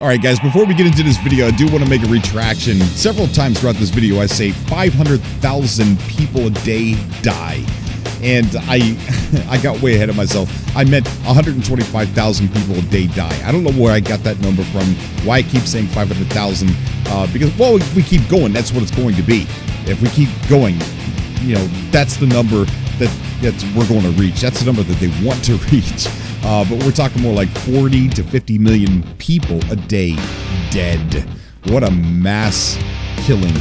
Alright guys, before we get into this video, I do want to make a retraction. Several times throughout this video, I say 500,000 people a day die. And I got way ahead of myself. I meant 125,000 people a day die. I don't know where I got that number from, why I keep saying 500,000. Because, well, if we keep going, that's what it's going to be. If we keep going, you know, that's the number that we're going to reach. That's the number that they want to reach. But we're talking more like 40 to 50 million people a day dead. What a mass killing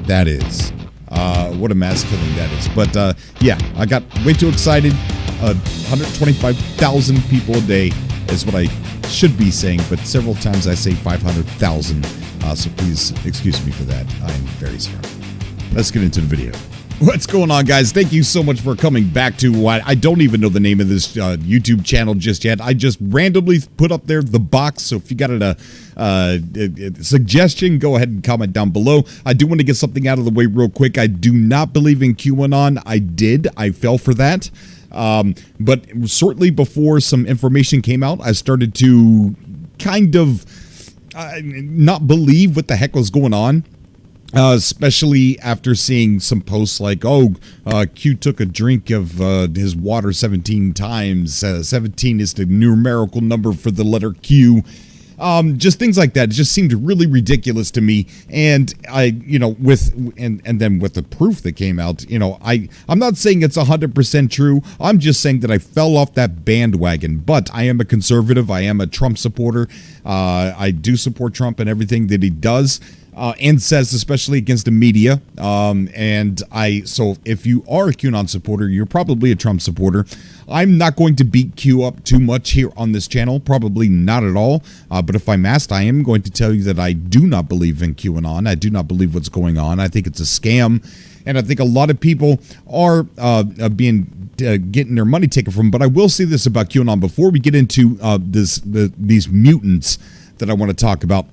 that is. What a mass killing that is. But yeah, I got way too excited. 125,000 people a day is what I should be saying, but several times I say 500,000. So please excuse me for that. I am very sorry. Let's get into the video. What's going on, guys? Thank you so much for coming back to what I don't even know the name of this YouTube channel just yet. I just randomly put up there the box. So if you got a suggestion, go ahead and comment down below. I do want to get something out of the way real quick. I do not believe in QAnon. I fell for that. But shortly before some information came out, I started to kind of not believe what the heck was going on. Especially after seeing some posts like, oh, Q took a drink of his water 17 times. 17 is the numerical number for the letter Q. Just things like that. It just seemed really ridiculous to me. And and then with the proof that came out, I'm not saying it's 100% true. I'm just saying that I fell off that bandwagon. But I am a conservative. I am a Trump supporter. I do support Trump and everything that he does. And says, especially against the media. So if you are a QAnon supporter, you're probably a Trump supporter. I'm not going to beat Q up too much here on this channel, probably not at all. But if I'm asked, I am going to tell you that I do not believe in QAnon. I do not believe what's going on. I think it's a scam. And I think a lot of people are getting their money taken from them. But I will say this about QAnon before we get into these mutants that I want to talk about.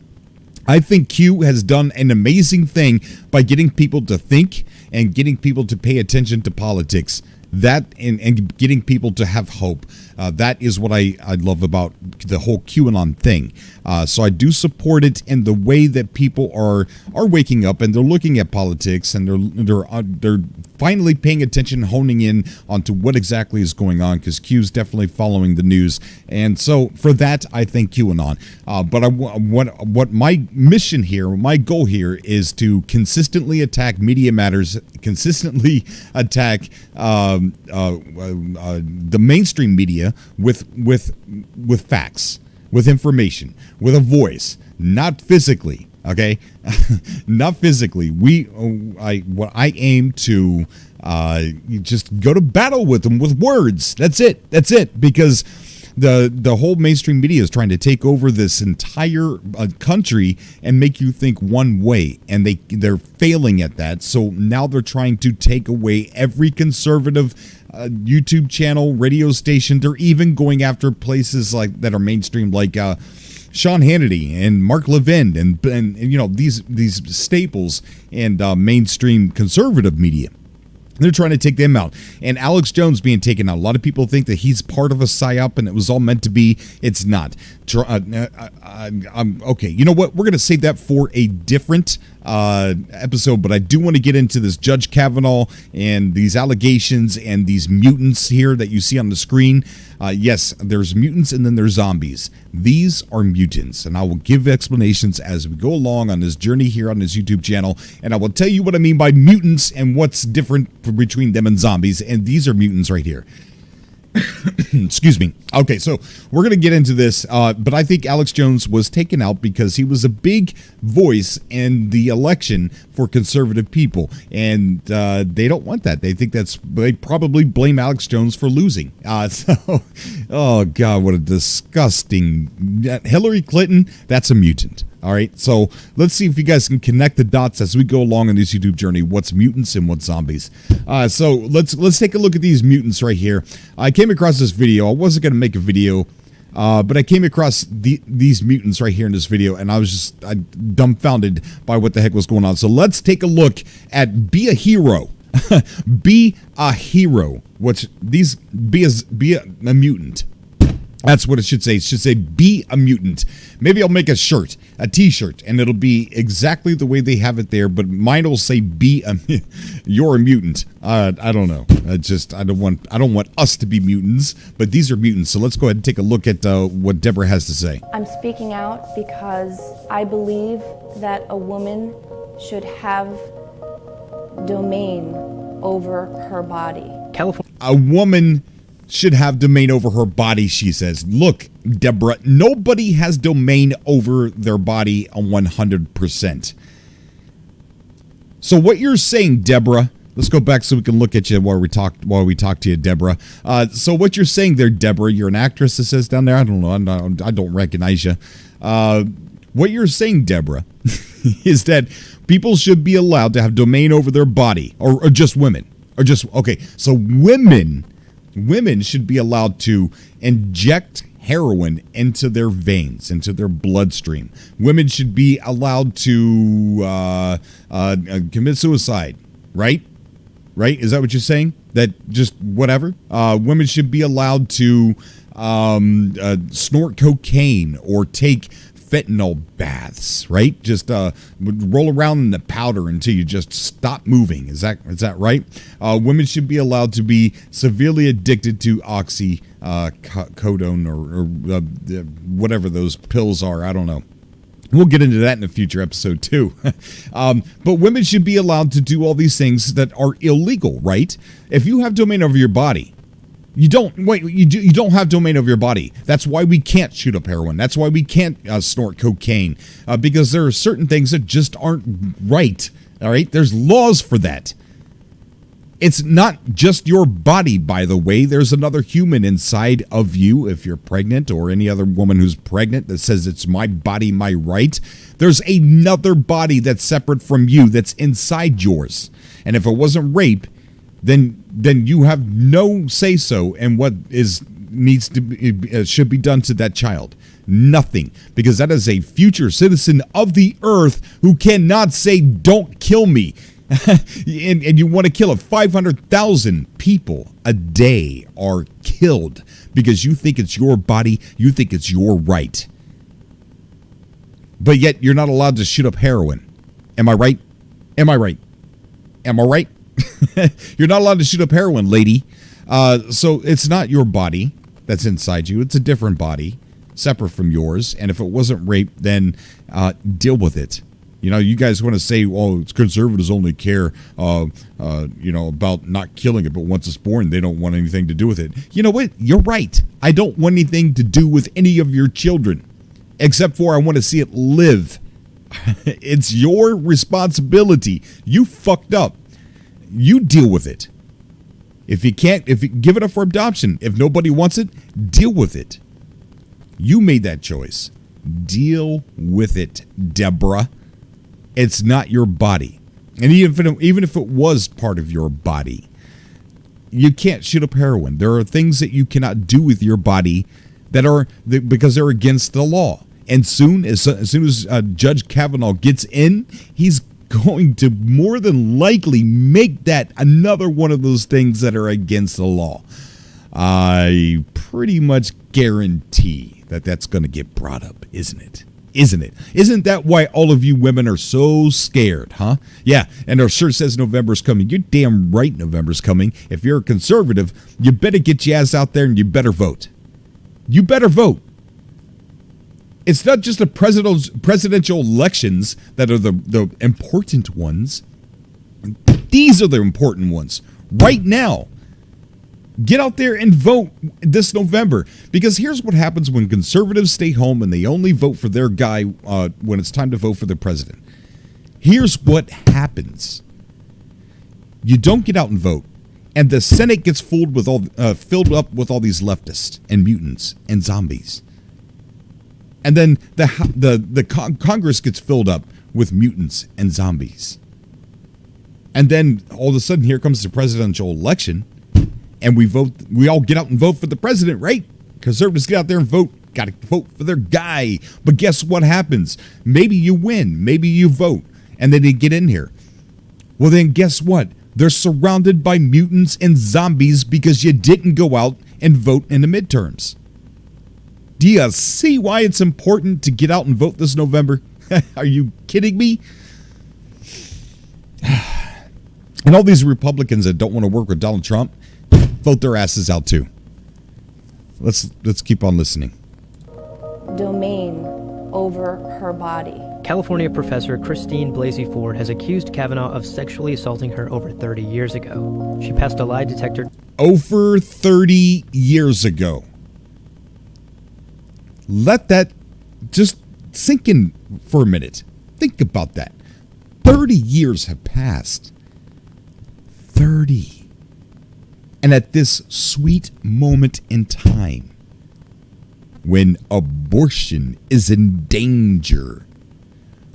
I think Q has done an amazing thing by getting people to think and getting people to pay attention to politics. That and getting people to have hope. That is what I love about the whole QAnon thing. So I do support it in the way that people are waking up and they're looking at politics and they're finally paying attention, honing in onto what exactly is going on, because Q's definitely following the news. And so for that, I thank QAnon. But what my mission here, my goal here is to consistently attack Media Matters, consistently attack the mainstream media with facts, with information, with a voice, not physically. Okay, not physically. What I aim to just go to battle with them with words. That's it. That's it. Because the whole mainstream media is trying to take over this entire country and make you think one way, and they're failing at that. So now they're trying to take away every conservative YouTube channel, radio station. They're even going after places like that are mainstream, like Sean Hannity and Mark Levin and these staples and mainstream conservative media. They're trying to take them out. And Alex Jones being taken out. A lot of people think that he's part of a psyop and it was all meant to be. It's not. Okay, you know what? We're going to save that for a different episode, but I do want to get into this Judge Kavanaugh and these allegations and these mutants here that you see on the screen. Yes, there's mutants and then there's zombies. These are mutants, and I will give explanations as we go along on this journey here on this YouTube channel, and I will tell you what I mean by mutants and what's different between them and zombies, and these are mutants right here. Excuse me. Okay, so we're going to get into this, but I think Alex Jones was taken out because he was a big voice in the election for conservative people, and they don't want that. They think they probably blame Alex Jones for losing. Oh God, what a disgusting. Hillary Clinton, that's a mutant. All right, so let's see if you guys can connect the dots as we go along on this YouTube journey. What's mutants and what's zombies? So let's take a look at these mutants right here. I came across this video. I wasn't going to make a video, but I came across these mutants right here in this video, and I was just dumbfounded by what the heck was going on. So let's take a look at Be a Hero. Be a hero. Be a mutant. That's what it should say. It should say, be a mutant. Maybe I'll make a shirt, a t-shirt, and it'll be exactly the way they have it there, but mine will say, you're a mutant. I don't know. I don't want us to be mutants, but these are mutants. So let's go ahead and take a look at what Deborah has to say. I'm speaking out because I believe that a woman should have domain over her body. A woman should have domain over her body, she says. Look, Deborah, nobody has domain over their body 100%. So what you're saying, Deborah, let's go back so we can look at you while we talk to you, Deborah. So what you're saying there, Deborah, you're an actress, it says down there. I don't know. I don't recognize you. What you're saying, Deborah, is that people should be allowed to have domain over their body, or just women, or just, okay, so women should be allowed to inject heroin into their veins, into their bloodstream. Women should be allowed to commit suicide, right? Right? Is that what you're saying? That just whatever? Women should be allowed to snort cocaine or take fentanyl baths, right? Just roll around in the powder until you just stop moving. Is that right? Women should be allowed to be severely addicted to oxycodone or whatever those pills are. I don't know. We'll get into that in a future episode too. But women should be allowed to do all these things that are illegal, right? If you have domain over your body, you don't have domain over your body. That's why we can't shoot up heroin. That's why we can't snort cocaine, because there are certain things that just aren't right. All right, there's laws for that. It's not just your body, by the way. There's another human inside of you. If you're pregnant, or any other woman who's pregnant that says it's my body, my right, there's another body that's separate from you that's inside yours. And if it wasn't rape, then you have no say so in what should be done to that child. Nothing, because that is a future citizen of the earth who cannot say, "Don't kill me." and you want to kill it. 500,000 people a day are killed because you think it's your body, you think it's your right. But yet you're not allowed to shoot up heroin. Am I right? Am I right? Am I right? You're not allowed to shoot up heroin, lady. So it's not your body that's inside you. It's a different body, separate from yours. And if it wasn't rape, then deal with it. You know, you guys want to say, "Oh, it's conservatives only care, about not killing it, but once it's born, they don't want anything to do with it." You know what? You're right. I don't want anything to do with any of your children, except for I want to see it live. It's your responsibility. You fucked up. You deal with it. If you give it up for adoption, if nobody wants it, deal with it. You made that choice. Deal with it, Deborah. It's not your body. And even if it was part of your body, you can't shoot up heroin. There are things that you cannot do with your body because they're against the law. And as soon as Judge Kavanaugh gets in, he's going to more than likely make that another one of those things that are against the law. I pretty much guarantee that that's going to get brought up, isn't it? Isn't it? Isn't that why all of you women are so scared, huh? Yeah, and our shirt says November's coming. You're damn right November's coming. If you're a conservative, you better get your ass out there and you better vote. You better vote. It's not just the presidential elections that are the important ones. These are the important ones right now. Get out there and vote this November, because here's what happens when conservatives stay home and they only vote for their guy when it's time to vote for the president. Here's what happens. You don't get out and vote, and the Senate gets filled up with all these leftists and mutants and zombies. And then the Congress gets filled up with mutants and zombies. And then all of a sudden, here comes the presidential election, and we all get out and vote for the president, right? Conservatives get out there and vote. Got to vote for their guy. But guess what happens? Maybe you win. Maybe you vote. And then they get in here. Well, then guess what? They're surrounded by mutants and zombies because you didn't go out and vote in the midterms. Do you see why it's important to get out and vote this November? Are you kidding me? And all these Republicans that don't want to work with Donald Trump, vote their asses out too. Let's keep on listening. Domain over her body. California professor Christine Blasey Ford has accused Kavanaugh of sexually assaulting her over 30 years ago. She passed a lie detector. Over 30 years ago. Let that just sink in for a minute. Think about that. 30 years have passed. 30. And at this sweet moment in time, when abortion is in danger,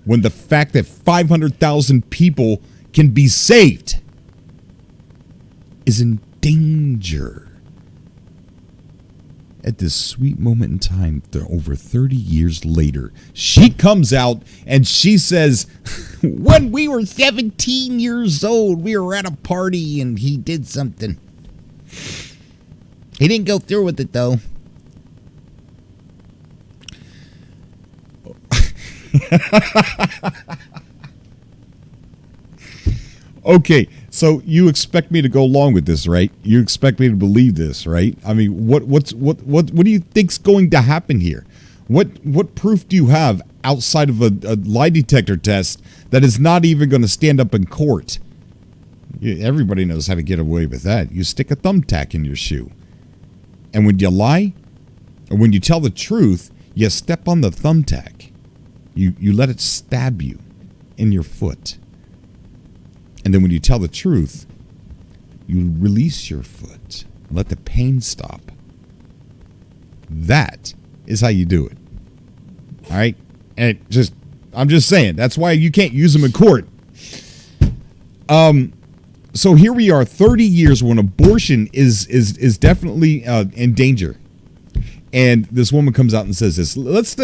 when the fact that 500,000 people can be saved is in danger, at this sweet moment in time, over 30 years later, she comes out and she says, when we were 17 years old, we were at a party and he did something. He didn't go through with it, though. Okay, so you expect me to go along with this, right? You expect me to believe this, right? I mean, what do you think's going to happen here? What proof do you have outside of a lie detector test that is not even going to stand up in court? Everybody knows how to get away with that. You stick a thumbtack in your shoe, and when you lie, or when you tell the truth, you step on the thumbtack. You let it stab you in your foot. And then when you tell the truth, you release your foot and let the pain stop. That is how you do it. All right? And I'm just saying, that's why you can't use them in court. So here we are, 30 years when abortion is definitely in danger. And this woman comes out and says this. Let's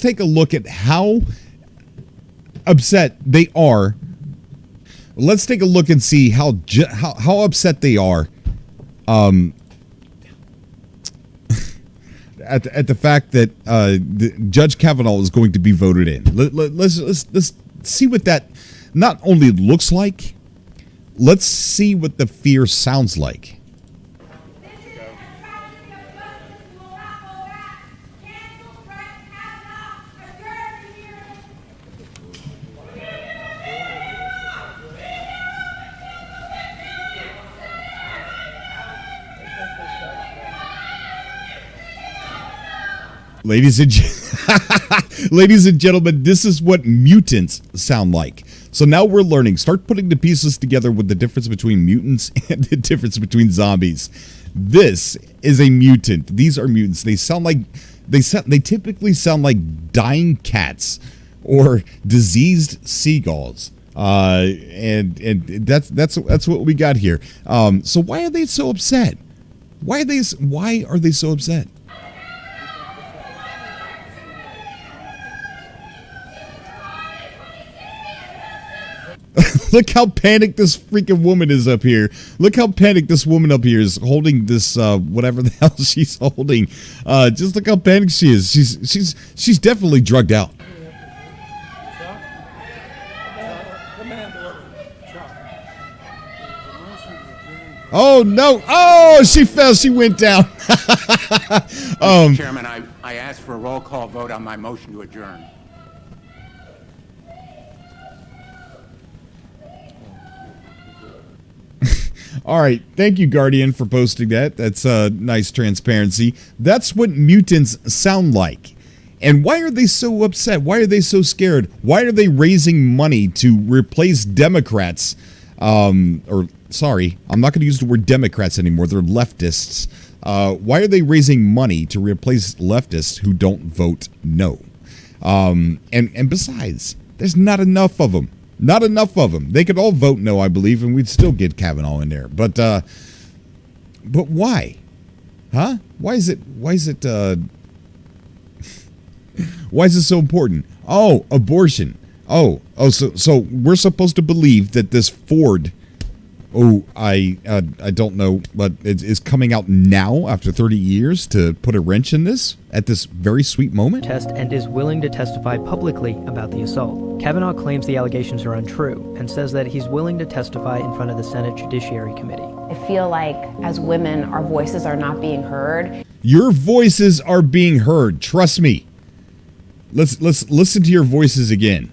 take a look at how upset they are. Let's take a look and see how upset they are at the fact that Judge Kavanaugh is going to be voted in. Let's see what that not only looks like. Let's see what the fear sounds like. Ladies and gentlemen, this is what mutants sound like. So now we're learning. Start putting the pieces together with the difference between mutants and the difference between zombies. This is a mutant. These are mutants. They typically sound like dying cats or diseased seagulls. And that's what we got here. So why are they so upset? Why are they so upset? Look how panicked this freaking woman is up here. Look how panicked this woman up here is holding this whatever the hell she's holding. Just look how panicked she is. She's definitely drugged out. Oh no! Oh, she fell. She went down. Mr. Chairman, I asked for a roll call vote on my motion to adjourn. All right. Thank you, Guardian, for posting that. That's nice transparency. That's what mutants sound like. And why are they so upset? Why are they so scared? Why are they raising money to replace Democrats? Sorry, I'm not going to use the word Democrats anymore. They're leftists. Why are they raising money to replace leftists who don't vote no? And besides, there's not enough of them. Not enough of them. They could all vote no, I believe, and we'd still get Kavanaugh in there. But why? Huh? Why is it so important? Oh, abortion. So we're supposed to believe that this Ford Oh, I don't know, but it's coming out now after 30 years to put a wrench in this at this very sweet moment. And is willing to testify publicly about the assault. Kavanaugh claims the allegations are untrue and says that he's willing to testify in front of the Senate Judiciary Committee. I feel like as women, our voices are not being heard. Your voices are being heard. Trust me. Let's listen to your voices again.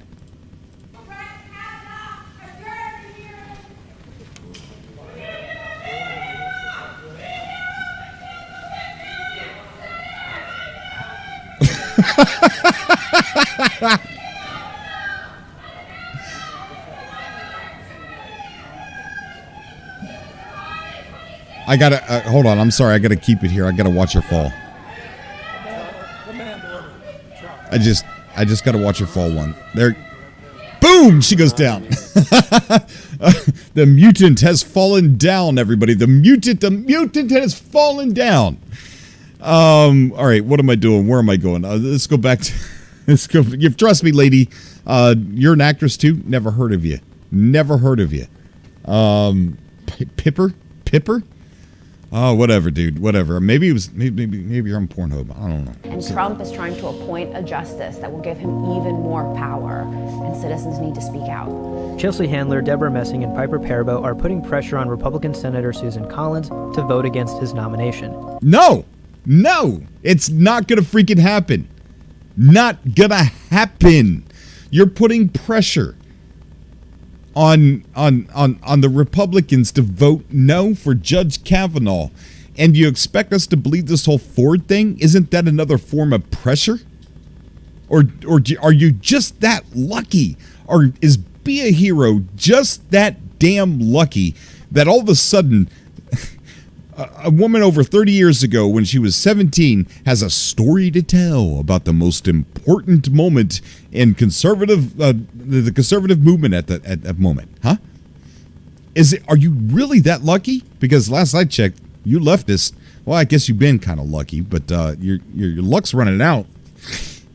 I gotta hold on. I'm sorry. I gotta keep it here. I gotta watch her fall. I just gotta watch her fall. One there. Boom! She goes down. The mutant has fallen down. Everybody, the mutant has fallen down. All right. What am I doing? Where am I going? Let's go back to. Let's go. Trust me, lady. You're an actress too. Never heard of you. Never heard of you. Pipper. Oh, whatever, dude. Whatever. Maybe it was. Maybe you're on Pornhub. I don't know. And Trump is trying to appoint a justice that will give him even more power, and citizens need to speak out. Chelsea Handler, Deborah Messing, and Piper Perabo are putting pressure on Republican Senator Susan Collins to vote against his nomination. No, it's not gonna freaking happen. Not gonna happen. You're putting pressure on the Republicans to vote no for Judge Kavanaugh, and you expect us to believe this whole Ford thing? Isn't that another form of pressure? Or are you just that lucky? Or is Be a Hero just that damn lucky that all of a sudden a woman over 30 years ago, when she was 17, has a story to tell about the most important moment in the conservative movement at that moment, huh? Are you really that lucky? Because last I checked, you leftists, well, I guess you've been kind of lucky, but your luck's running out.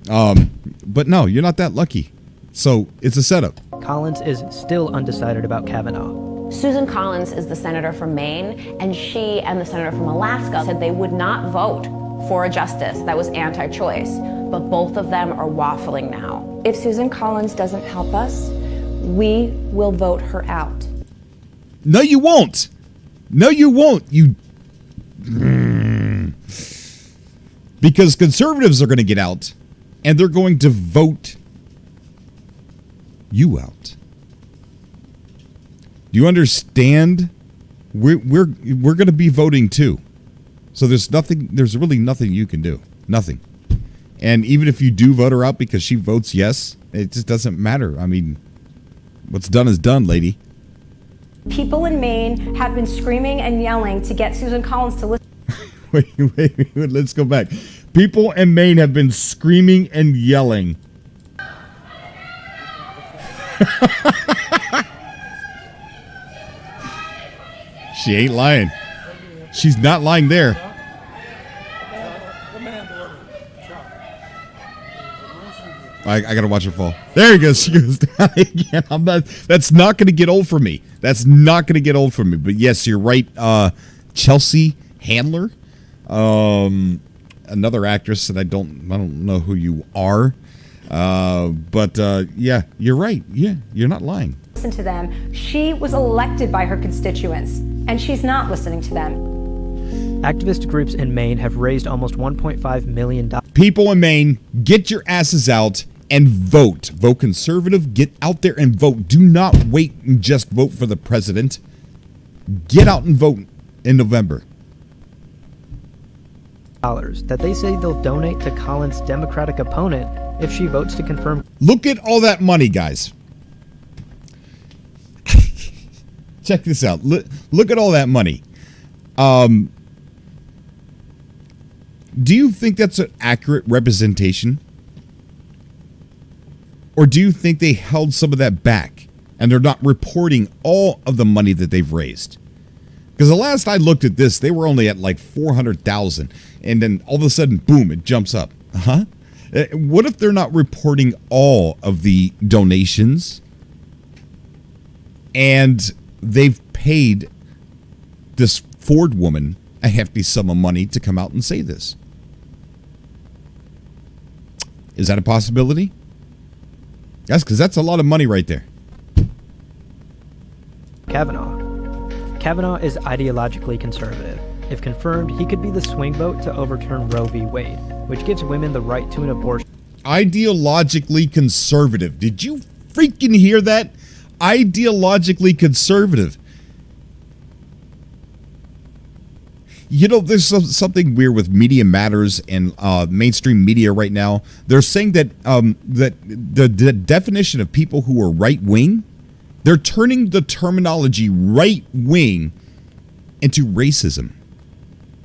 But no, you're not that lucky. So it's a setup. Collins is still undecided about Kavanaugh. Susan Collins is the senator from Maine, and she and the senator from Alaska said they would not vote for a justice that was anti-choice, but both of them are waffling now. If Susan Collins doesn't help us, we will vote her out. No, you won't. No, you won't. Because conservatives are going to get out, and they're going to vote you out. Do you understand? We're going to be voting too. So there's really nothing you can do. Nothing. And even if you do vote her out because she votes yes, it just doesn't matter. I mean, what's done is done, lady. People in Maine have been screaming and yelling to get Susan Collins to listen. Wait, let's go back. People in Maine have been screaming and yelling. She ain't lying. She's not lying there. I gotta watch her fall. There he goes. She goes down again. That's not gonna get old for me. That's not gonna get old for me. But yes, you're right. Chelsea Handler, another actress that I don't know who you are. But yeah, you're right. Yeah, you're not lying. Listen to them. She was elected by her constituents, and she's not listening to them. Activist groups in Maine have raised almost $1.5 million. People in Maine, get your asses out and vote. Vote conservative. Get out there and vote. Do not wait and just vote for the president. Get out and vote in November. That they say they'll donate to Collins' Democratic opponent if she votes to confirm. Look at all that money, guys. Check this out. Look at all that money. Do you think that's an accurate representation? Or do you think they held some of that back and they're not reporting all of the money that they've raised? Because the last I looked at this, they were only at like 400,000, and then all of a sudden, boom, it jumps up. Huh? What if they're not reporting all of the donations and they've paid this Ford woman a hefty sum of money to come out and say this. Is that a possibility? Yes, because that's a lot of money right there. Kavanaugh. Kavanaugh is ideologically conservative. If confirmed, he could be the swing vote to overturn Roe v. Wade, which gives women the right to an abortion. Ideologically conservative. Did you freaking hear that? Ideologically conservative. You know, there's something weird with Media Matters and mainstream media right now. They're saying that that the definition of people who are right-wing, they're turning the terminology right-wing into racism.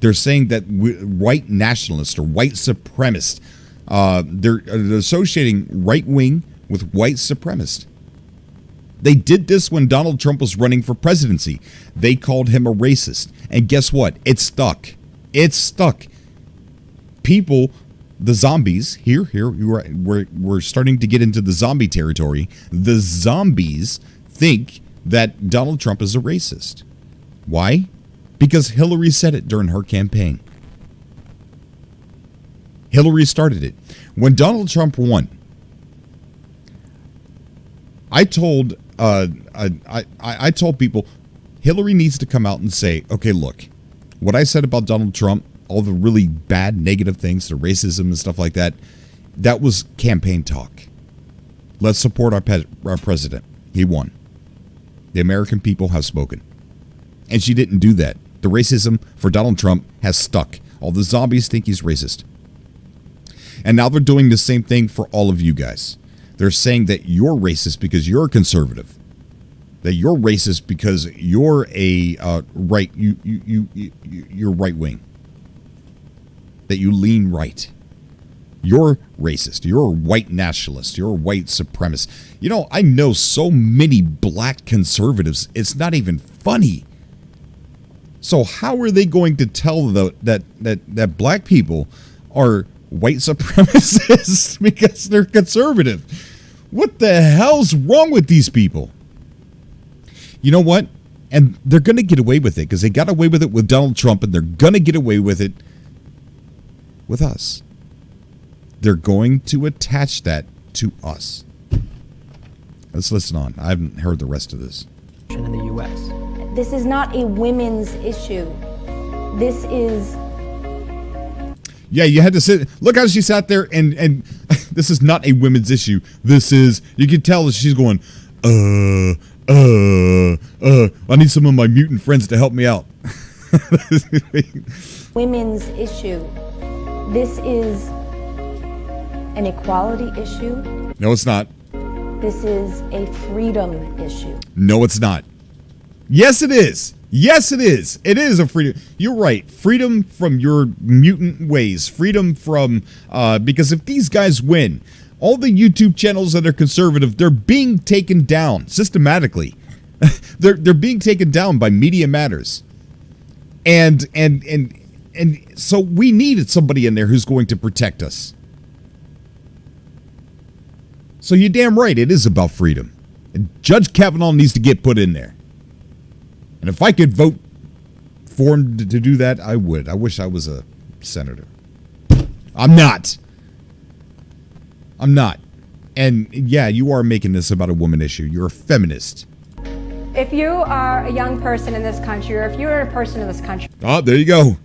They're saying that white nationalists or white supremacists, they're associating right-wing with white supremacist. They did this when Donald Trump was running for presidency. They called him a racist. And guess what? It stuck. It stuck. People, the zombies, we're starting to get into the zombie territory. The zombies think that Donald Trump is a racist. Why? Because Hillary said it during her campaign. Hillary started it. When Donald Trump won, I told people Hillary needs to come out and say, okay, look, what I said about Donald Trump, all the really bad negative things, the racism and stuff like that, that was campaign talk. Let's support our president. He won. The American people have spoken. And she didn't do that. The racism for Donald Trump has stuck. All the zombies think he's racist. And now they're doing the same thing for all of you guys. They're saying that you're racist because you're a conservative. That you're racist because you're a you're right wing. That you lean right. You're racist. You're a white nationalist. You're a white supremacist. You know, I know so many black conservatives. It's not even funny. So how are they going to tell that black people are white supremacists because they're conservative? What the hell's wrong with these people? You know what? And they're going to get away with it because they got away with it with Donald Trump, and they're going to get away with it with us. They're going to attach that to us. Let's listen on. I haven't heard the rest of this. In the U.S. This is not a women's issue. This is... Yeah, you had to sit. Look how she sat there, and this is not a women's issue. This is, you can tell that she's going, I need some of my mutant friends to help me out. women's issue. This is an equality issue. No, it's not. This is a freedom issue. No, it's not. Yes, it is. Yes, it is. It is a freedom. You're right. Freedom from your mutant ways. Freedom from, because if these guys win, all the YouTube channels that are conservative, they're being taken down systematically. they're being taken down by Media Matters. And so we needed somebody in there who's going to protect us. So you're damn right. It is about freedom. And Judge Kavanaugh needs to get put in there. And if I could vote for him to do that, I would. I wish I was a senator. I'm not. I'm not. And yeah, you are making this about a woman issue. You're a feminist. If you are a young person in this country, or if you're a person in this country... Oh, there you go.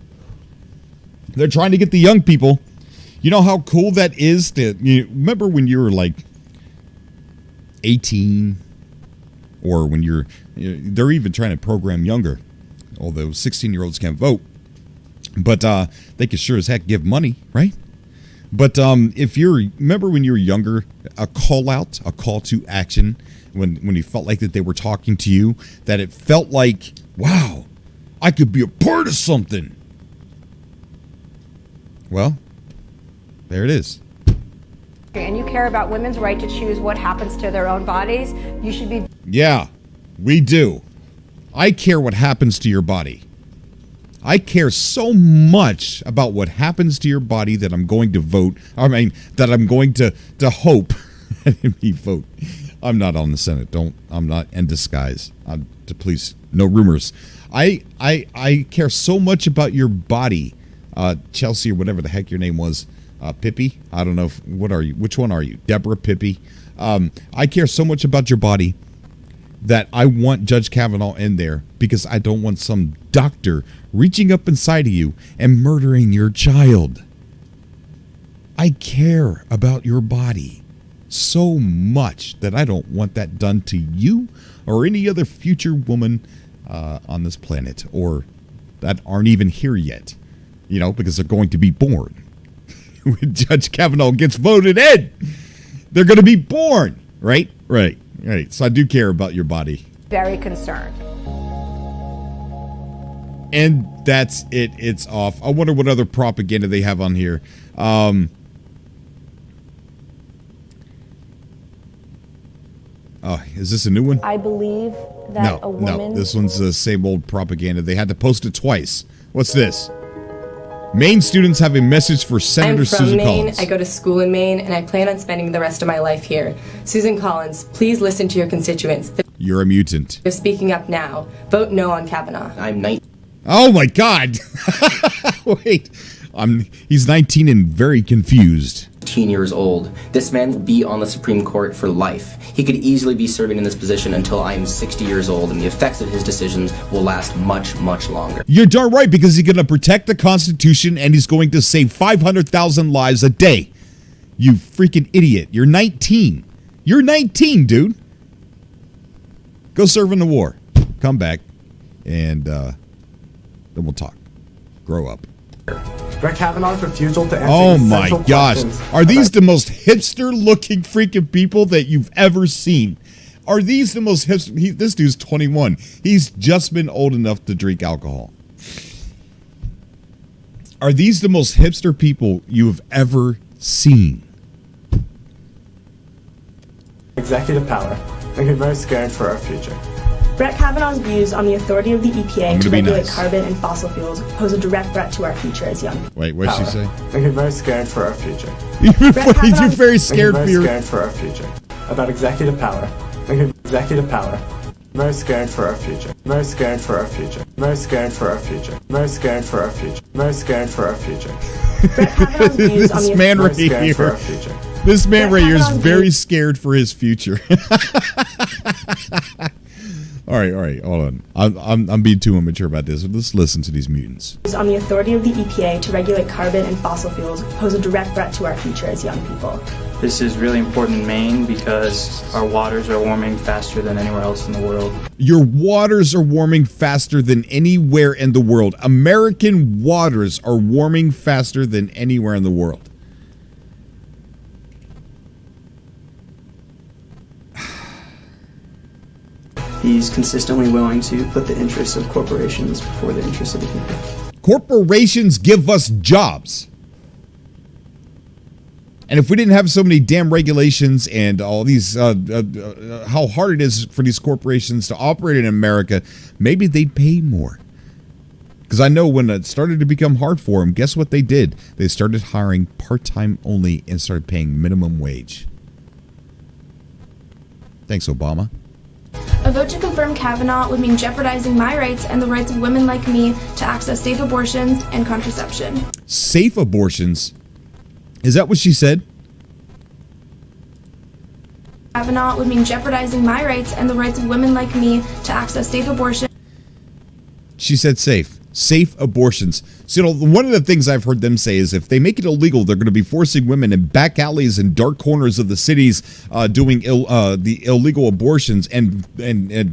They're trying to get the young people. You know how cool that is? You remember when you were like 18? Or when they're even trying to program younger, although 16-year-olds can't vote. But they can sure as heck give money, right? But if remember when you were younger, a call to action, when you felt like that they were talking to you, that it felt like, wow, I could be a part of something. Well, there it is. And you care about women's right to choose what happens to their own bodies, you should be... Yeah, we do. I care what happens to your body. I care so much about what happens to your body that I'm going to vote. I mean, that I'm going to hope. vote. I'm not on the Senate. I'm not in disguise. please, no rumors. I care so much about your body, Chelsea, or whatever the heck your name was, Pippi. I don't know. What are you? Which one are you? Deborah, Pippi. I care so much about your body that I want Judge Kavanaugh in there because I don't want some doctor reaching up inside of you and murdering your child. I care about your body so much that I don't want that done to you or any other future woman on this planet, or that aren't even here yet, you know, because they're going to be born. When Judge Kavanaugh gets voted in, they're going to be born, right? Right. So I do care about your body. Very concerned. And that's it. It's off. I wonder what other propaganda they have on here. Oh, is this a new one? I believe that a woman... No, this one's the same old propaganda. They had to post it twice. What's this? Maine students have a message for Senator Susan Collins. I'm from Maine. I go to school in Maine, and I plan on spending the rest of my life here. Susan Collins, please listen to your constituents. You're a mutant. They're speaking up now. Vote no on Kavanaugh. I'm 19. Oh my God! Wait, he's 19 and very confused. 18 years old. This man will be on the Supreme Court for life. He could easily be serving in this position until I am 60 years old, and the effects of his decisions will last much, much longer. You're darn right, because he's going to protect the Constitution and he's going to save 500,000 lives a day. You freaking idiot. You're 19. You're 19, dude. Go serve in the war. Come back, and then we'll talk. Grow up. Brett Kavanaugh's refusal to answer oh my essential gosh. questions. Are these the most hipster-looking freaking people that you've ever seen? Are these the most hipster? This dude's 21. He's just been old enough to drink alcohol. Are these the most hipster people you have ever seen? Executive power. Make it very scared for our future. Brett Kavanaugh's views on the authority of the EPA to regulate carbon and fossil fuels pose a direct threat to our future as young people. Wait, what did she say? Make it very scared for our future. You're very scared for our future. About executive power. Make it executive power. Very scared for our future. Very scared for our future. Very scared for our future. Very scared for our future. Very scared for our future. Brett Kavanaugh's views on the man right here. This man right here is very scared for his future. All right, hold on. I'm being too immature about this. Let's listen to these mutants. On the authority of the EPA to regulate carbon and fossil fuels pose a direct threat to our future as young people. This is really important in Maine because our waters are warming faster than anywhere else in the world. Your waters are warming faster than anywhere in the world. American waters are warming faster than anywhere in the world. He's consistently willing to put the interests of corporations before the interests of the people. Corporations give us jobs. And if we didn't have so many damn regulations and all these, how hard it is for these corporations to operate in America, maybe they'd pay more. Because I know when it started to become hard for them, guess what they did? They started hiring part-time only and started paying minimum wage. Thanks, Obama. A vote to confirm Kavanaugh would mean jeopardizing my rights and the rights of women like me to access safe abortions and contraception. Safe abortions? Is that what she said? Kavanaugh would mean jeopardizing my rights and the rights of women like me to access safe abortion. She said safe. Safe abortions. So, you know, one of the things I've heard them say is if they make it illegal, they're going to be forcing women in back alleys and dark corners of the cities doing the illegal abortions and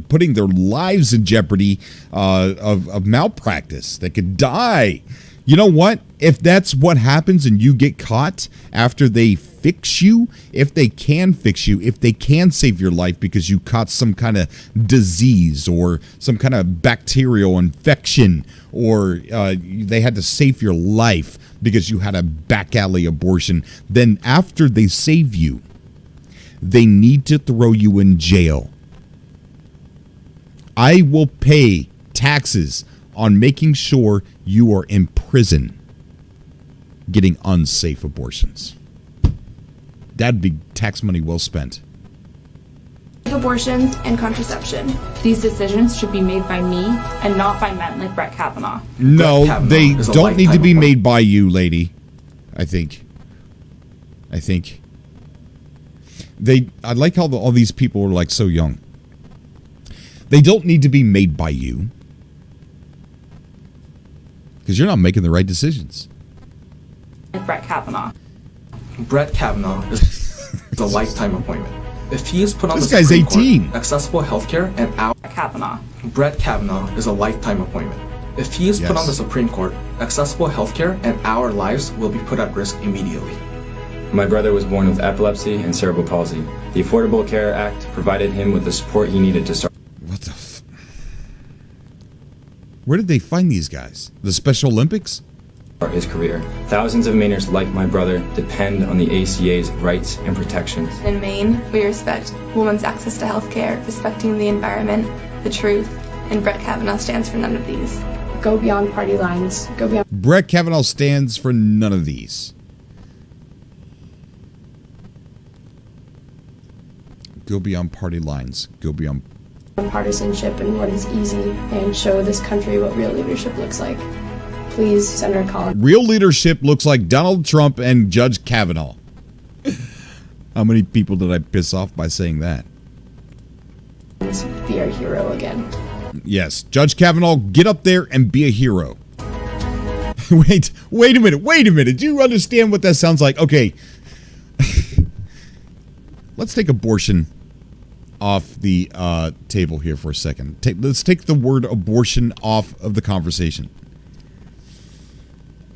putting their lives in jeopardy of malpractice. They could die. You know what? If that's what happens and you get caught after they fix you, if they can fix you, if they can save your life because you caught some kind of disease or some kind of bacterial infection, or they had to save your life because you had a back alley abortion, then after they save you, they need to throw you in jail. I will pay taxes on making sure you are in prison getting unsafe abortions. That'd be tax money well spent. abortions and contraception. These decisions should be made by me and not by men like Brett Kavanaugh. No, they don't need to be made by you, lady. I think. I like how all these people are like so young. They don't need to be made by you. Because you're not making the right decisions. Like Brett Kavanaugh. Brett Kavanaugh is a lifetime appointment. If he is put on this the guy's Supreme 18. Court, accessible healthcare and our Kavanaugh. Brett Kavanaugh is a lifetime appointment. If he is put on the Supreme Court, accessible healthcare and our lives will be put at risk immediately. My brother was born with epilepsy and cerebral palsy. The Affordable Care Act provided him with the support he needed to start. What the Where did they find these guys? The Special Olympics? His career. Thousands of Mainers like my brother depend on the ACA's rights and protections. In Maine, we respect women's access to health care, respecting the environment, the truth, and Brett Kavanaugh stands for none of these. Go beyond party lines. Go beyond. Brett Kavanaugh stands for none of these. Go beyond party lines. Go beyond partisanship and what is easy, and show this country what real leadership looks like. Please, Senator Collins. Real leadership looks like Donald Trump and Judge Kavanaugh. How many people did I piss off by saying that? Be our hero again. Yes, Judge Kavanaugh, get up there and be a hero. Wait a minute. Do you understand what that sounds like? Okay. Let's take abortion off the table here for a second. Let's take the word abortion off of the conversation.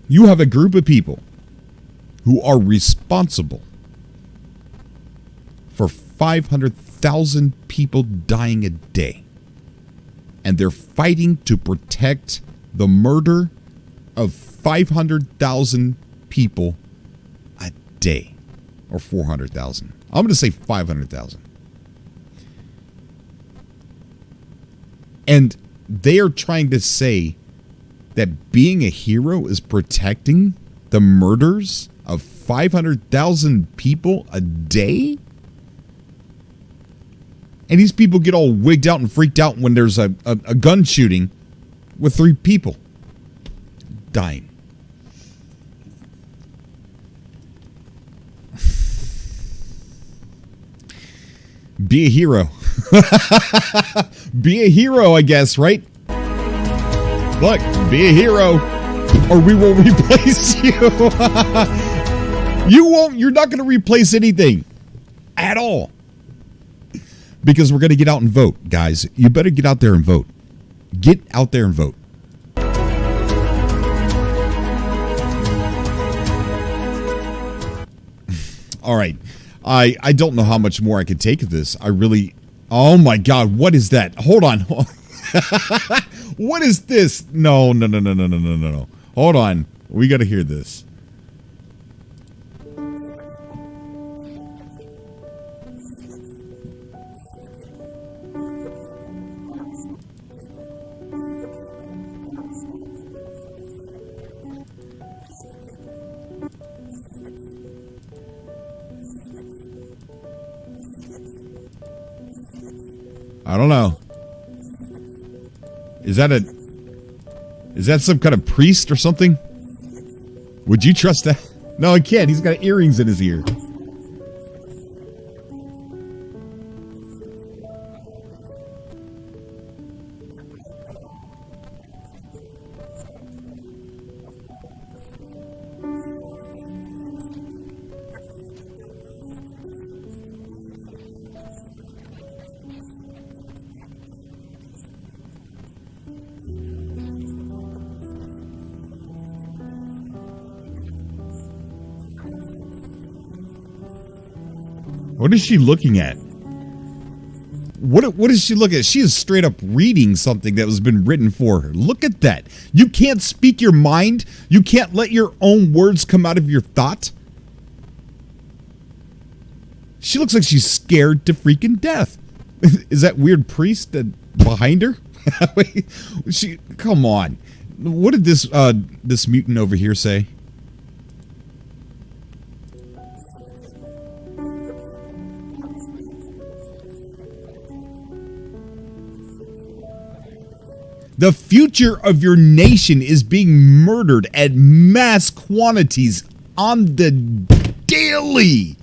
You have a group of people who are responsible for 500,000 people dying a day. And they're fighting to protect the murder of 500,000 people a day. Or 400,000. I'm going to say 500,000. And they are trying to say that being a hero is protecting the murders of 500,000 people a day? And these people get all wigged out and freaked out when there's a gun shooting with 3 people dying. Be a hero. Be a hero, I guess, right? Look, be a hero, or we will replace you. You're not going to replace anything at all. Because we're going to get out and vote, guys. You better get out there and vote. Get out there and vote. All right. I don't know how much more I could take of this. I really... Oh my God, what is that? Hold on. What is this? No. Hold on. We got to hear this. I don't know. Is that some kind of priest or something? Would you trust that? No, I can't. He's got earrings in his ear. What is she looking at? What is she looking at? She is straight up reading something that has been written for her. Look at that. You can't speak your mind. You can't let your own words come out of your thought. She looks like she's scared to freaking death. Is that weird priest behind her? Come on. What did this mutant over here say? The future of your nation is being murdered at mass quantities on the daily.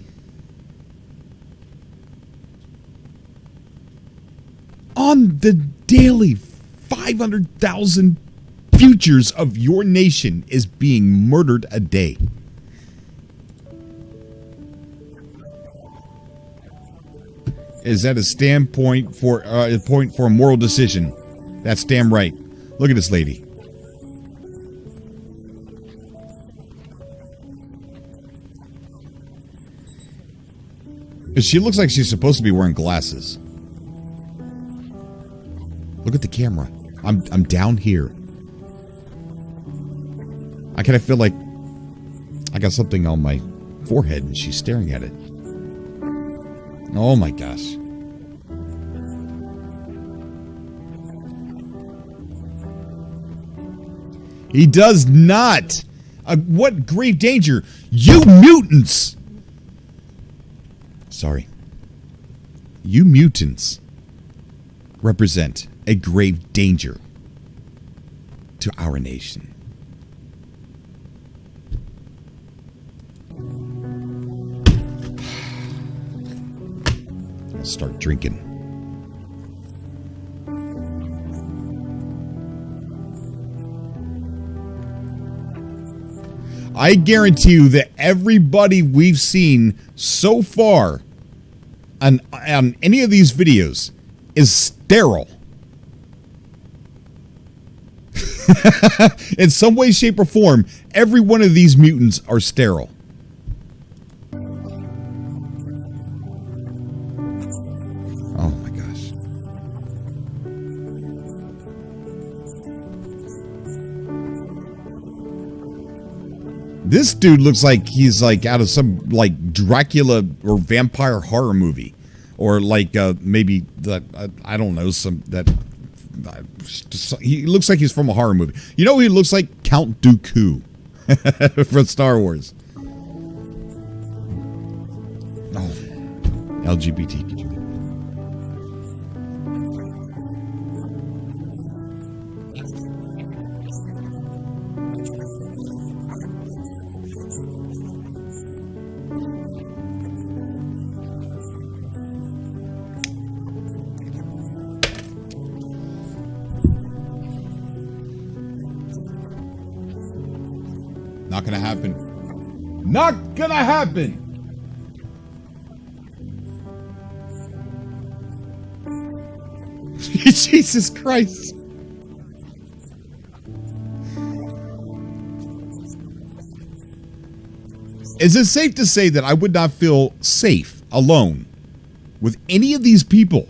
On the daily, 500,000 futures of your nation is being murdered a day. Is that a standpoint for a point for a moral decision? That's damn right. Look at this lady. She looks like she's supposed to be wearing glasses. Look at the camera. I'm down here. I kind of feel like I got something on my forehead and she's staring at it. Oh my gosh. He does not. What grave danger? You mutants! Sorry. You mutants represent a grave danger to our nation. I'll start drinking. I guarantee you that everybody we've seen so far on any of these videos is sterile. In some way, shape, or form, every one of these mutants are sterile. Oh my gosh. This dude looks like he's like out of some like Dracula or vampire horror movie, or like maybe that I don't know, some that he looks like he's from a horror movie. You know, he looks like Count Dooku from Star Wars. Oh, LGBT. Not gonna happen. Not gonna happen. Jesus Christ. Is it safe to say that I would not feel safe alone with any of these people?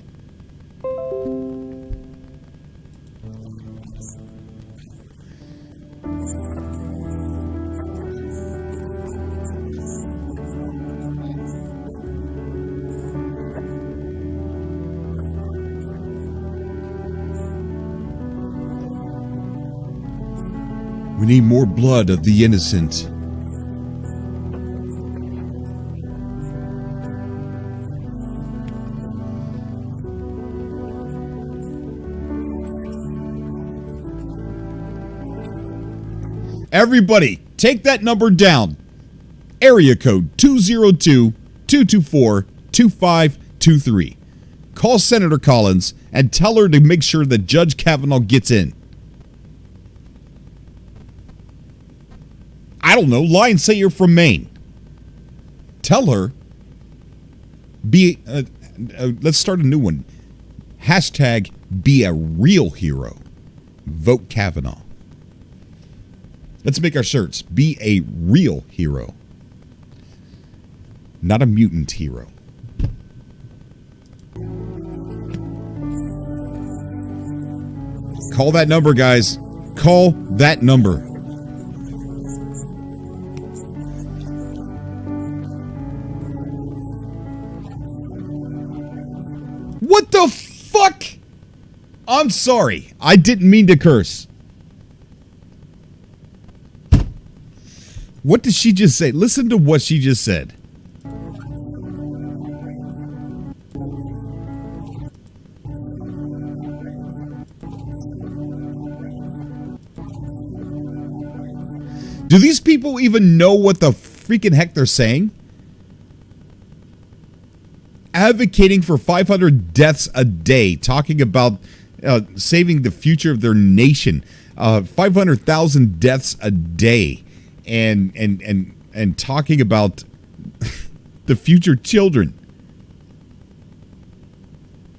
We need more blood of the innocent. Everybody, take that number down. Area code 202-224-2523. Call Senator Collins and tell her to make sure that Judge Kavanaugh gets in. I don't know, lie and say you're from Maine. Tell her, let's start a new one. Hashtag be a real hero. Vote Kavanaugh. Let's make our shirts. Be a real hero. Not a mutant hero. Call that number, guys. Call that number. What the fuck? I'm sorry. I didn't mean to curse. What did she just say? Listen to what she just said. Do these people even know what the freaking heck they're saying? Advocating for 500 deaths a day, talking about saving the future of their nation, 500,000 deaths a day, and talking about the future children.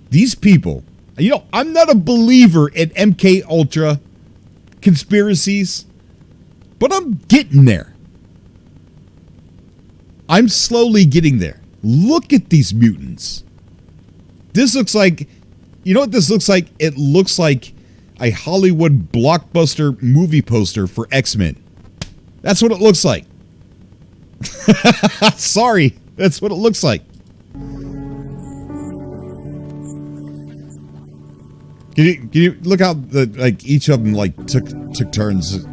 These people, you know, I'm not a believer in MK Ultra conspiracies, but I'm getting there. I'm slowly getting there. Look at these mutants. This looks like, you know what this looks like? It looks like a Hollywood blockbuster movie poster for X-Men. That's what it looks like. Sorry, that's what it looks like. Can you look how each of them took turns?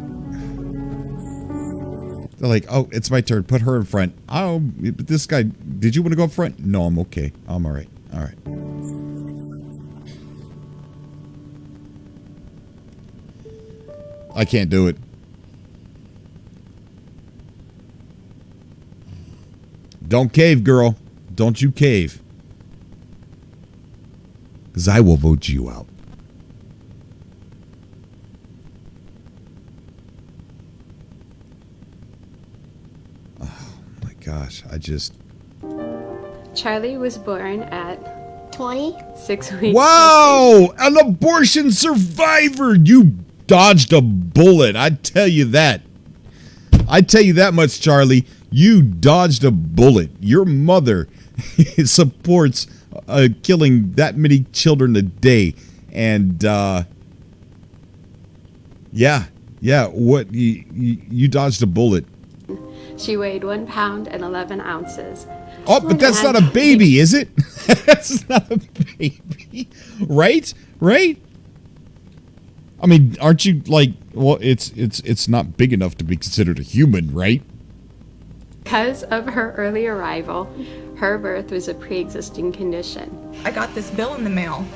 They're like, oh, it's my turn. Put her in front. Oh, but this guy, did you want to go up front? No, I'm okay. I'm all right. All right. I can't do it. Don't cave, girl. Don't you cave. Because I will vote you out. Gosh, I just... Charlie was born at 26 weeks. Wow! An abortion survivor! You dodged a bullet. I tell you that. I tell you that much, Charlie. You dodged a bullet. Your mother supports killing that many children a day. And, yeah, what? You dodged a bullet. She weighed 1 pound and 11 ounces. Oh, but that's not a baby, is it? That's not a baby. Right? Right? I mean, aren't you like, well, it's not big enough to be considered a human, right? Because of her early arrival, her birth was a pre-existing condition. I got this bill in the mail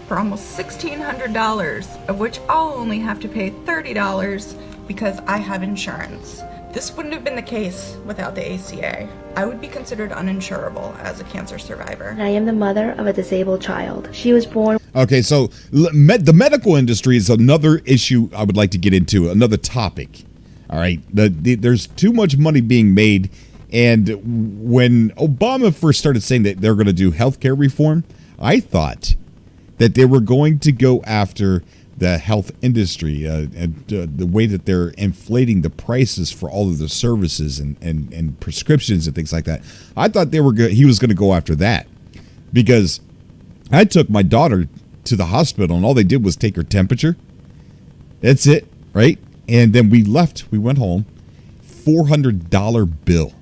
for almost $1,600, of which I'll only have to pay $30 because I have insurance. This wouldn't have been the case without the ACA. I would be considered uninsurable as a cancer survivor. I am the mother of a disabled child. She was born... Okay, so the medical industry is another issue I would like to get into, another topic. All right, there's too much money being made, and when Obama first started saying that they're going to do healthcare reform, I thought that they were going to go after the health industry and the way that they're inflating the prices for all of the services and prescriptions and things like that. I thought he was going to go after that, because I took my daughter to the hospital and all they did was take her temperature. That's it, right? And then we left. We went home. $400 bill.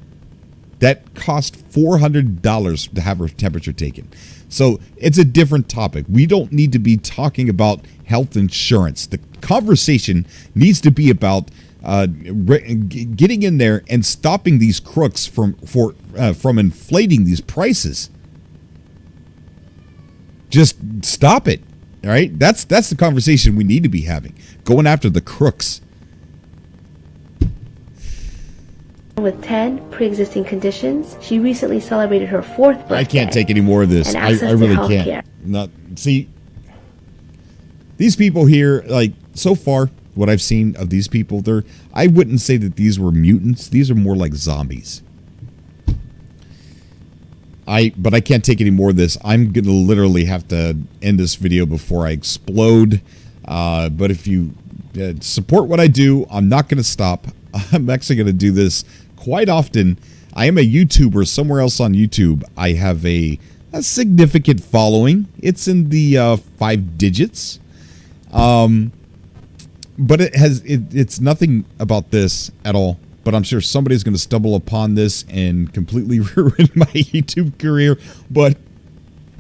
That cost $400 to have her temperature taken. So it's a different topic. We don't need to be talking about health insurance. The conversation needs to be about getting in there and stopping these crooks from inflating these prices. Just stop it. All right? That's the conversation we need to be having. Going after the crooks. With 10 pre-existing conditions, she recently celebrated her 4th birthday. I can't take any more of this. I really can't. See, these people here, like, so far, what I've seen of these people, I wouldn't say that these were mutants. These are more like zombies. But I can't take any more of this. I'm going to literally have to end this video before I explode. But if you support what I do, I'm not going to stop. I'm actually going to do this quite often. I am a YouTuber somewhere else on YouTube. I have a significant following. It's in the 5 digits. But it's nothing about this at all. But I'm sure somebody's going to stumble upon this and completely ruin my YouTube career. But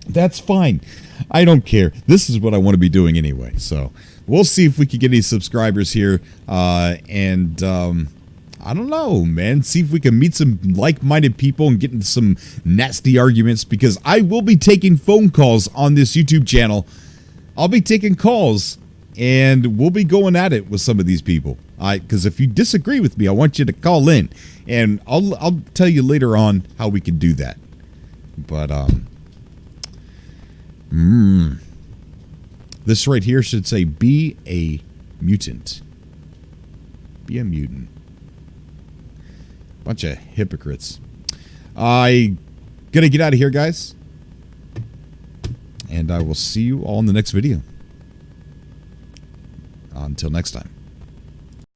that's fine. I don't care. This is what I want to be doing anyway. So we'll see if we can get any subscribers here. I don't know, man. See if we can meet some like-minded people and get into some nasty arguments, because I will be taking phone calls on this YouTube channel. I'll be taking calls, and we'll be going at it with some of these people. Because if you disagree with me, I want you to call in, and I'll tell you later on how we can do that. But this right here should say be a mutant. Be a mutant. Bunch of hypocrites. I gonna get out of here, guys. And I will see you all in the next video. Until next time.